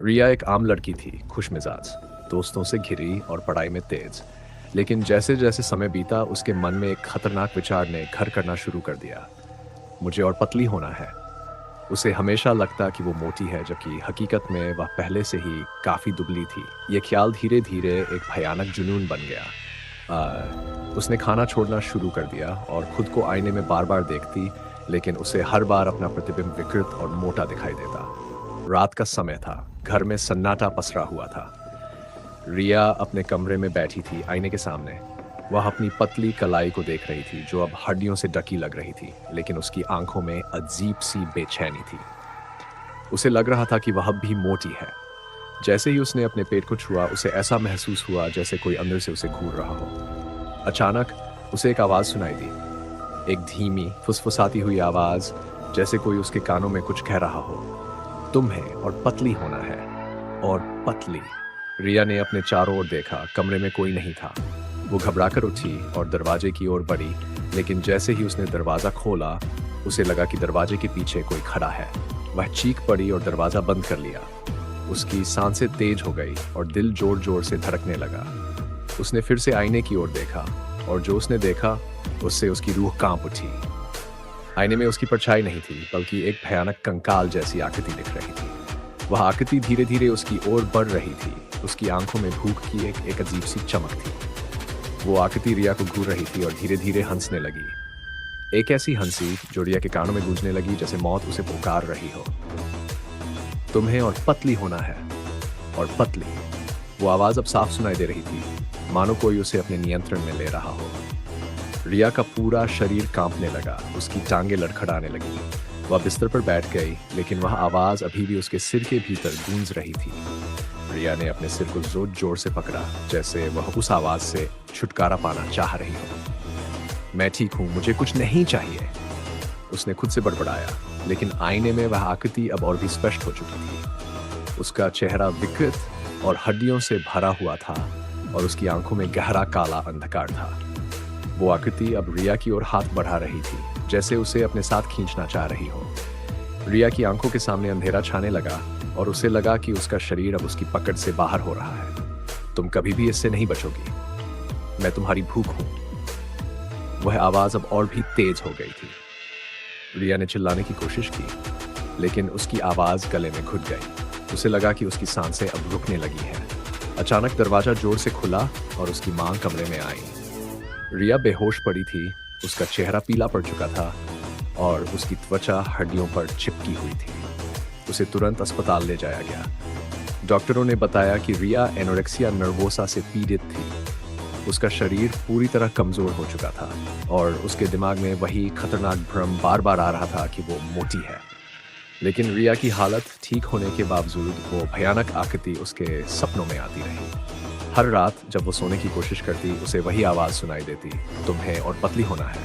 रिया एक आम लड़की थी, खुशमिजाज, दोस्तों से घिरी और पढ़ाई में तेज। लेकिन जैसे जैसे समय बीता उसके मन में एक खतरनाक विचार ने घर करना शुरू कर दिया। मुझे और पतली होना है। उसे हमेशा लगता कि वो मोटी है, जबकि हकीकत में वह पहले से ही काफी दुबली थी। ये ख्याल धीरे धीरे एक भयानक जुनून बन गया। उसने खाना छोड़ना शुरू कर दिया और खुद को आईने में बार बार देखती, लेकिन उसे हर बार अपना प्रतिबिंब विकृत और मोटा दिखाई देता। रात का समय था, घर में सन्नाटा पसरा हुआ था। रिया अपने कमरे में बैठी थी, आईने के सामने। वह अपनी पतली कलाई को देख रही थी, जो अब हड्डियों से ढकी लग रही थी, लेकिन उसकी आंखों में अजीब सी बेचैनी थी। उसे लग रहा था कि वह अब भी मोटी है। जैसे ही उसने अपने पेट को छुआ, उसे ऐसा महसूस हुआ जैसे कोई अंदर से उसे घूर रहा हो। अचानक उसे एक आवाज सुनाई दी, एक धीमी, फुसफुसाती हुई आवाज, जैसे कोई उसके कानों में कुछ कह रहा हो। तुम्हें और पतली होना है, और पतली। रिया ने अपने चारों ओर देखा, कमरे में कोई नहीं था। वो घबराकर उठी और दरवाजे की ओर बढ़ी, लेकिन जैसे ही उसने दरवाजा खोला, उसे लगा कि दरवाजे के पीछे कोई खड़ा है। वह चीख पड़ी और दरवाजा बंद कर लिया। उसकी सांसें तेज हो गई और दिल जोर जोर से धड़कने लगा। उसने फिर से आईने की ओर देखा, और जो उसने देखा, उससे उसकी रूह कांप उठी। आईने में उसकी परछाई नहीं थी, बल्कि एक भयानक कंकाल जैसी आकृति दिख रही थी। वह आकृति धीरे धीरे उसकी ओर बढ़ रही थी। उसकी आंखों में भूख की एक अजीब सी चमक थी। वो आकृति रिया को घूर रही थी और धीरे धीरे हंसने लगी। एक ऐसी हंसी जो रिया के कानों में गूंजने लगी, जैसे मौत उसे पुकार रही हो। तुम्हें और पतली होना है, और पतली। वो आवाज अब साफ सुनाई दे रही थी, मानो कोई उसे अपने नियंत्रण में ले रहा हो। रिया का पूरा शरीर कांपने लगा, उसकी टांगें लड़खड़ाने लगी। वह बिस्तर पर बैठ गई, लेकिन वह आवाज अभी भी उसके सिर के भीतर गूंज रही थी। रिया ने अपने सिर को जोर जोर से पकड़ा, जैसे वह उस आवाज से छुटकारा पाना चाह रही हो। मैं ठीक हूं, मुझे कुछ नहीं चाहिए, उसने खुद से बड़बड़ाया। लेकिन आईने में वह आकृति अब और भी स्पष्ट हो चुकी थी। उसका चेहरा विकृत और हड्डियों से भरा हुआ था, और उसकी आंखों में गहरा काला अंधकार था। वो आकृति अब रिया की ओर हाथ बढ़ा रही थी, जैसे उसे अपने साथ खींचना चाह रही हो। रिया की आंखों के सामने अंधेरा छाने लगा, और उसे लगा कि उसका शरीर अब उसकी पकड़ से बाहर हो रहा है। तुम कभी भी इससे नहीं बचोगी, मैं तुम्हारी भूख हूं। वह आवाज अब और भी तेज हो गई थी। रिया ने चिल्लाने की कोशिश की, लेकिन उसकी आवाज गले में घुट गई। उसे लगा कि उसकी सांसें अब रुकने लगी हैं। अचानक दरवाजा जोर से खुला और उसकी मां कमरे में आई। रिया बेहोश पड़ी थी, उसका चेहरा पीला पड़ चुका था और उसकी त्वचा हड्डियों पर चिपकी हुई थी। उसे तुरंत अस्पताल ले जाया गया। डॉक्टरों ने बताया कि रिया एनोरेक्सिया नर्वोसा से पीड़ित थी। उसका शरीर पूरी तरह कमजोर हो चुका था, और उसके दिमाग में वही खतरनाक भ्रम बार बार आ रहा था कि वो मोटी है। लेकिन रिया की हालत ठीक होने के बावजूद वो भयानक आकृति उसके सपनों में आती रही। हर रात जब वो सोने की कोशिश करती, उसे वही आवाज सुनाई देती, तुम्हें और पतली होना है।